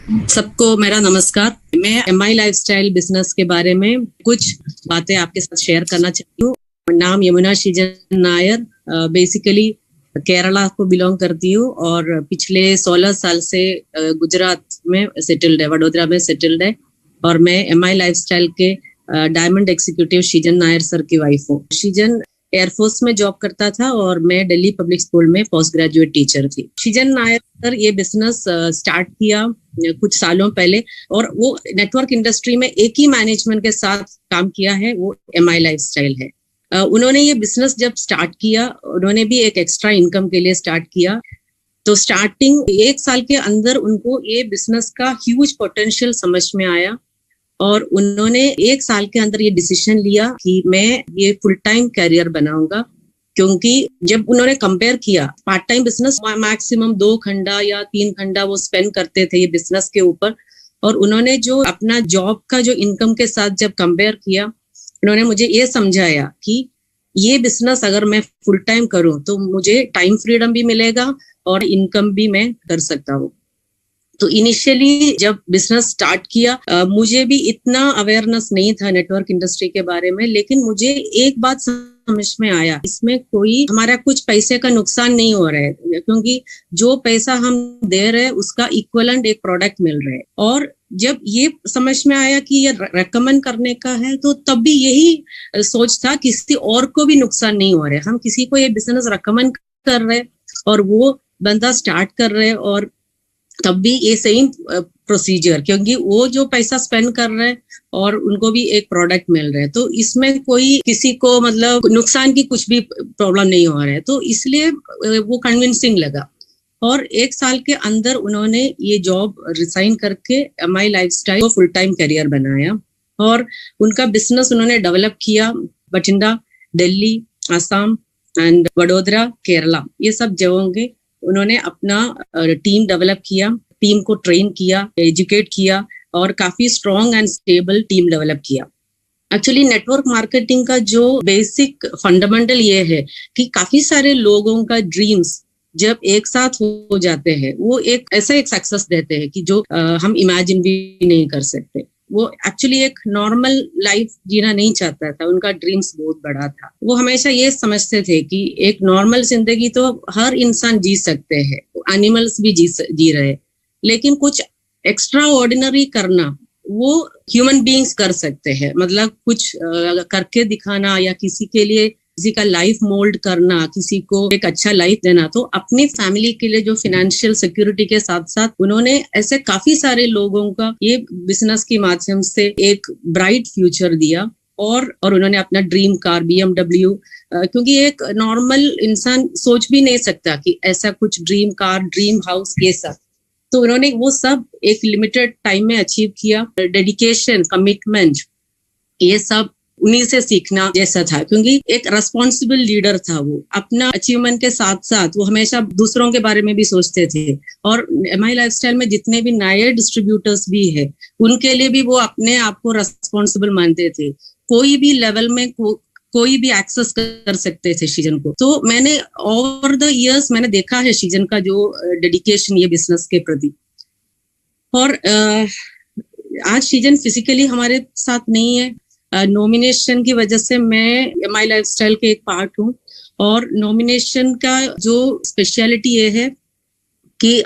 सबको मेरा नमस्कार। मैं एमआई लाइफस्टाइल बिजनेस के बारे में कुछ बातें आपके साथ शेयर करना चाहती हूँ। नाम यमुना श्रीजन नायर, बेसिकली केरला को बिलोंग करती हूँ और पिछले 16 साल से गुजरात में सेटल्ड है, वडोदरा में सेटल्ड है। और मैं एमआई लाइफस्टाइल के diamond executive Srijan Nair sir की वाइफ हूँ। श्रीजन एयरफोर्स में जॉब करता था और मैं दिल्ली पब्लिक स्कूल में पोस्ट ग्रेजुएट टीचर थी। श्रीजन नायर सर ये बिजनेस स्टार्ट किया कुछ सालों पहले और वो नेटवर्क इंडस्ट्री में एक ही मैनेजमेंट के साथ काम किया है, वो एमआई लाइफस्टाइल है। उन्होंने ये बिजनेस जब स्टार्ट किया, उन्होंने भी एक एक्स्ट्रा इनकम के लिए स्टार्ट किया। तो स्टार्टिंग 1 साल के अंदर उनको ये बिजनेस का ह्यूज पोटेंशियल समझ में आया और उन्होंने 1 साल के अंदर ये डिसीजन लिया कि मैं ये फुल टाइम कैरियर बनाऊंगा। क्योंकि जब उन्होंने कंपेयर किया, पार्ट टाइम बिजनेस मैक्सिमम 2 घंटा या 3 घंटा वो स्पेंड करते थे ये बिजनेस के ऊपर, और उन्होंने जो अपना जॉब का जो इनकम के साथ जब कंपेयर किया, उन्होंने मुझे ये समझाया कि ये बिजनेस अगर मैं फुल टाइम करूं तो मुझे टाइम फ्रीडम भी मिलेगा और इनकम भी मैं कर सकता हूँ। तो इनिशियली जब बिजनेस स्टार्ट किया, मुझे भी इतना अवेयरनेस नहीं था नेटवर्क इंडस्ट्री के बारे में, लेकिन मुझे एक बात समझ में आया, इसमें कोई हमारा कुछ पैसे का नुकसान नहीं हो रहा है, क्योंकि जो पैसा हम दे रहे हैं उसका इक्वलेंट एक प्रोडक्ट मिल रहा है। और जब ये समझ में आया कि ये रेकमेंड करने का है, तो तब भी यही सोच था, किसी और को भी नुकसान नहीं हो रहा है। हम किसी को ये बिजनेस रेकमेंड कर रहे हैं और वो बंदा स्टार्ट कर रहे हैं, और तब भी ये सेम प्रोसीजर, क्योंकि वो जो पैसा स्पेंड कर रहे हैं और उनको भी एक प्रोडक्ट मिल रहा है, तो इसमें कोई किसी को मतलब नुकसान की कुछ भी प्रॉब्लम नहीं हो रहा है। तो इसलिए वो कन्विंसिंग लगा और 1 साल के अंदर उन्होंने ये जॉब रिजाइन करके एमआई लाइफस्टाइल को फुल टाइम करियर बनाया और उनका बिजनेस उन्होंने डेवलप किया। बठिंडा, दिल्ली, असम एंड वडोदरा, केरला, ये सब जगहों के उन्होंने अपना टीम डेवलप किया, टीम को ट्रेन किया, एजुकेट किया और काफी strong and stable team develop किया। एक्चुअली नेटवर्क मार्केटिंग का जो बेसिक फंडामेंटल ये है कि काफी सारे लोगों का ड्रीम्स जब एक साथ हो जाते हैं, वो एक ऐसा एक सक्सेस देते हैं कि जो हम इमेजिन भी नहीं कर सकते। वो एक्चुअली एक नॉर्मल लाइफ जीना नहीं चाहता था, उनका ड्रीम्स बहुत बड़ा था। वो हमेशा ये समझते थे कि एक नॉर्मल जिंदगी तो हर इंसान जी सकते हैं, एनिमल्स भी जी रहे, लेकिन कुछ एक्स्ट्रा ऑर्डिनरी करना वो ह्यूमन बीइंग्स कर सकते हैं। मतलब कुछ करके दिखाना या किसी के लिए किसी का लाइफ मोल्ड करना, किसी को एक अच्छा लाइफ देना। तो अपनी फैमिली के लिए जो फाइनेंशियल सिक्योरिटी के साथ साथ उन्होंने ऐसे काफी सारे लोगों का ये बिजनेस के माध्यम से एक ब्राइट फ्यूचर दिया। और उन्होंने अपना ड्रीम कार BMW, क्योंकि एक नॉर्मल इंसान सोच भी नहीं सकता कि ऐसा कुछ ड्रीम कार, ड्रीम हाउस, ये सब, तो उन्होंने वो सब एक लिमिटेड टाइम में अचीव किया। डेडिकेशन, कमिटमेंट, ये सब उन्हीं से सीखना जैसा था, क्योंकि एक रेस्पॉन्सिबल लीडर था। वो अपना अचीवमेंट के साथ साथ वो हमेशा दूसरों के बारे में भी सोचते थे। और एमआई लाइफस्टाइल में जितने भी नए डिस्ट्रीब्यूटर्स भी है, उनके लिए भी वो अपने आप को रेस्पॉन्सिबल मानते थे। कोई भी लेवल में कोई भी एक्सेस कर सकते थे श्रीजन को। तो मैंने ओवर द इयर्स मैंने देखा है श्रीजन का जो डेडिकेशन ये बिजनेस के प्रति। और आज श्रीजन फिजिकली हमारे साथ नहीं है। नॉमिनेशन की वजह से मैं एमआई लाइफस्टाइल के एक पार्ट हूँ। और नॉमिनेशन का जो स्पेशलिटी ये है कि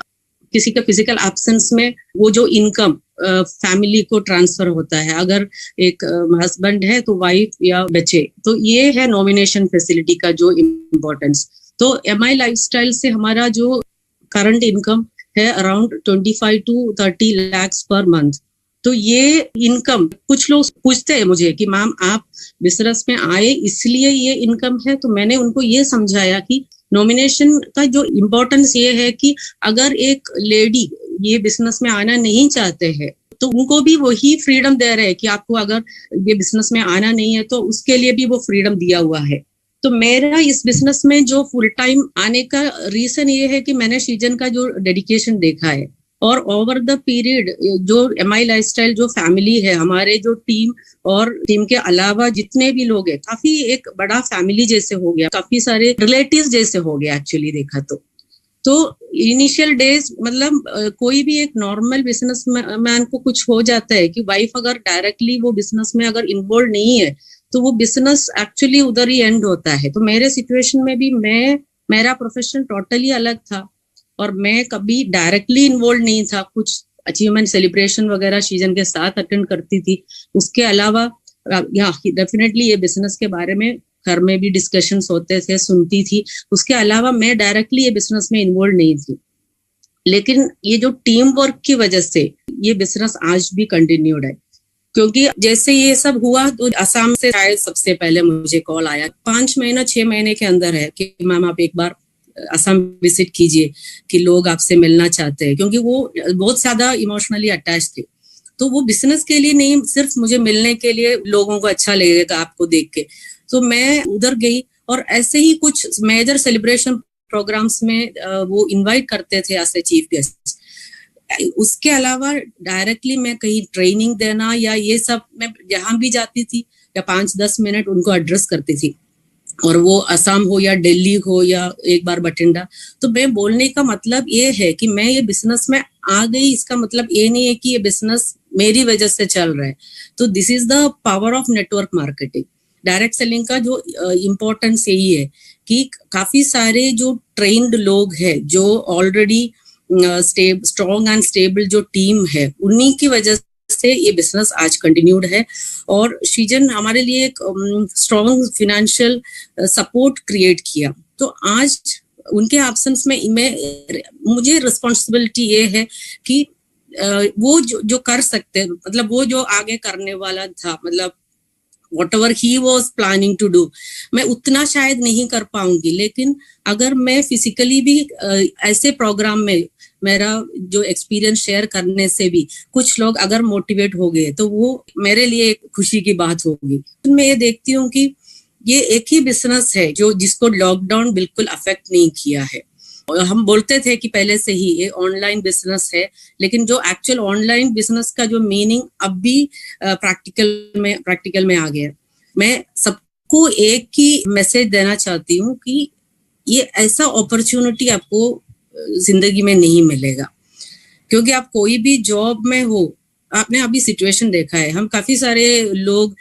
किसी का फिजिकल एब्सेंस में वो जो इनकम फैमिली को ट्रांसफर होता है, अगर एक हस्बैंड है तो वाइफ या बच्चे, तो ये है नॉमिनेशन फैसिलिटी का जो इम्पोर्टेंस। तो एमआई लाइफस्टाइल से हमारा जो करंट इनकम है around 25 to 30 lakhs per month. तो ये इनकम, कुछ लोग पूछते हैं मुझे कि मैम आप बिजनेस में आए इसलिए ये इनकम है, तो मैंने उनको ये समझाया कि नॉमिनेशन का जो इम्पोर्टेंस ये है कि अगर एक लेडी ये बिजनेस में आना नहीं चाहते हैं तो उनको भी वही फ्रीडम दे रहे हैं कि आपको अगर ये बिजनेस में आना नहीं है तो उसके लिए भी वो फ्रीडम दिया हुआ है। तो मेरा इस बिजनेस में जो फुल टाइम आने का रीजन ये है कि मैंने श्रीजन का जो डेडिकेशन देखा है, और ओवर द पीरियड जो एमआई लाइफस्टाइल जो फैमिली है, हमारे जो टीम और टीम के अलावा जितने भी लोग हैं, काफी एक बड़ा फैमिली जैसे हो गया, काफी सारे रिलेटिव्स जैसे हो गया एक्चुअली देखा तो। तो इनिशियल डेज मतलब कोई भी एक नॉर्मल बिजनेस मैन को कुछ हो जाता है कि वाइफ अगर डायरेक्टली वो बिजनेस में अगर इन्वॉल्व नहीं है तो वो बिजनेस एक्चुअली उधर ही एंड होता है। तो मेरे सिचुएशन में भी मेरा प्रोफेशन टोटली अलग था और मैं कभी डायरेक्टली इन्वॉल्व नहीं था। कुछ अचीवमेंट सेलिब्रेशन वगैरह सीजन के साथ अटेंड करती थी, उसके अलावा डेफिनेटली ये बिजनेस के बारे में घर में भी डिस्कशंस होते थे, सुनती थी। उसके अलावा मैं डायरेक्टली ये बिजनेस में इन्वॉल्व नहीं थी। लेकिन ये जो टीम वर्क की वजह से ये बिजनेस आज भी कंटिन्यूड है, क्योंकि जैसे ये सब हुआ तो असम से शायद सबसे पहले मुझे कॉल आया 5 महीना 6 महीने के अंदर है कि मैम आप एक बार असम विजिट कीजिए कि लोग आपसे मिलना चाहते हैं, क्योंकि वो बहुत ज्यादा इमोशनली अटैच थे। तो वो बिजनेस के लिए नहीं, सिर्फ मुझे मिलने के लिए, लोगों को अच्छा लगेगा आपको देख के। तो मैं उधर गई और ऐसे ही कुछ मेजर सेलिब्रेशन प्रोग्राम्स में वो इनवाइट करते थे एज ए चीफ गेस्ट। उसके अलावा डायरेक्टली मैं कहीं ट्रेनिंग देना या ये सब, मैं जहां भी जाती थी या 5-10 मिनट उनको एड्रेस करती थी, और वो असम हो या दिल्ली हो या एक बार बठिंडा। तो मैं बोलने का मतलब ये है कि मैं ये बिजनेस में आ गई, इसका मतलब ये नहीं है कि ये बिजनेस मेरी वजह से चल रहा है। तो this is the power of network marketing. Direct selling का जो इम्पोर्टेंस यही है कि काफी सारे जो ट्रेन्ड लोग हैं, जो ऑलरेडी स्ट्रॉन्ग एंड स्टेबल जो टीम है, उन्हीं की वजह से ये बिजनेस आज कंटिन्यूड है। और सीजन हमारे लिए एक स्ट्रॉन्ग फाइनेंशियल सपोर्ट क्रिएट किया। तो आज उनके एब्सेंस में मुझे रिस्पॉन्सिबिलिटी ये है कि वो जो कर सकते, मतलब वो जो आगे करने वाला था, मतलब whatever he was planning to do, मैं उतना शायद नहीं कर पाऊंगी। लेकिन अगर मैं फिजिकली भी ऐसे प्रोग्राम में मेरा जो एक्सपीरियंस शेयर करने से भी कुछ लोग अगर मोटिवेट हो गए तो वो मेरे लिए एक खुशी की बात होगी। मैं ये देखती हूँ कि ये एक ही बिजनेस है जो जिसको लॉकडाउन बिल्कुल अफेक्ट नहीं किया है। हम बोलते थे कि पहले से ही ये ऑनलाइन बिजनेस है, लेकिन जो एक्चुअल ऑनलाइन बिजनेस का जो मीनिंग अब भी प्रैक्टिकल में आ गया। मैं सबको एक ही मैसेज देना चाहती हूँ कि ये ऐसा अपॉर्चुनिटी आपको जिंदगी में नहीं मिलेगा, क्योंकि आप कोई भी जॉब में हो, आपने अभी सिचुएशन देखा है। हम काफी सारे लोग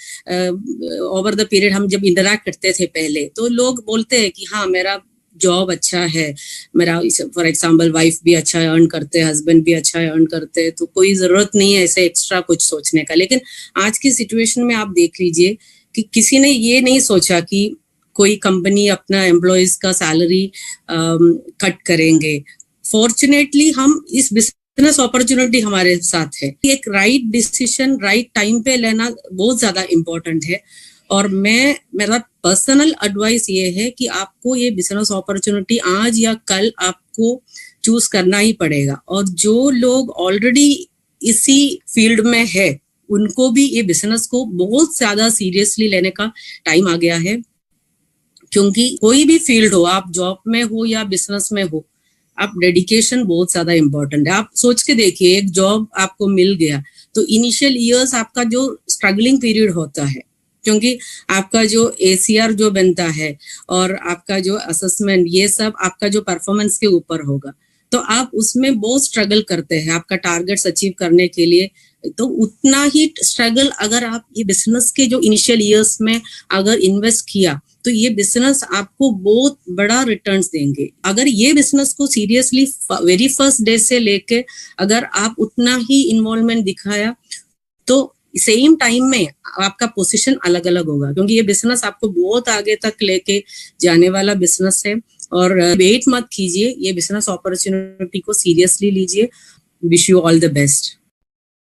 ओवर द पीरियड हम जब इंटरैक्ट करते थे पहले, तो लोग बोलते हैं कि हाँ मेरा जॉब अच्छा है, मेरा फॉर एग्जाम्पल वाइफ भी अच्छा अर्न करते हैं, हस्बैंड भी अच्छा अर्न करते हैं, तो कोई जरूरत नहीं है ऐसे एक्स्ट्रा कुछ सोचने का। लेकिन आज की सिचुएशन में आप देख लीजिए कि किसी ने ये नहीं सोचा कि कोई कंपनी अपना एम्प्लॉयज का सैलरी कट करेंगे। फॉर्चुनेटली हम इस बिजनेस अपॉर्चुनिटी हमारे साथ है। एक राइट डिसीजन राइट टाइम पे लेना बहुत ज्यादा इम्पोर्टेंट है। और मेरा पर्सनल एडवाइस ये है कि आपको ये बिजनेस अपॉर्चुनिटी आज या कल आपको चूज करना ही पड़ेगा। और जो लोग ऑलरेडी इसी फील्ड में है, उनको भी ये बिजनेस को बहुत ज्यादा सीरियसली लेने का टाइम आ गया है। क्योंकि कोई भी फील्ड हो, आप जॉब में हो या बिजनेस में हो, आप डेडिकेशन बहुत ज्यादा इम्पोर्टेंट है। आप सोच के देखिए, एक जॉब आपको मिल गया तो इनिशियल ईयर्स आपका जो स्ट्रगलिंग पीरियड होता है, क्योंकि आपका जो ACR जो बनता है और आपका जो असेसमेंट, ये सब आपका जो परफॉर्मेंस के ऊपर होगा, तो आप उसमें बहुत स्ट्रगल करते हैं आपका टारगेट्स अचीव करने के लिए। तो उतना ही स्ट्रगल अगर आप ये बिजनेस के जो इनिशियल ईयर्स में अगर इन्वेस्ट किया, तो ये बिजनेस आपको बहुत बड़ा रिटर्न्स देंगे। अगर ये बिजनेस को सीरियसली वेरी फर्स्ट डे से लेके अगर आप उतना ही इन्वॉल्वमेंट दिखाया, तो सेम टाइम में आपका पोजीशन अलग अलग होगा, क्योंकि ये बिजनेस आपको बहुत आगे तक लेके जाने वाला बिजनेस है। और वेट मत कीजिए, ये बिजनेस अपॉर्चुनिटी को सीरियसली लीजिए। Wish you all the best.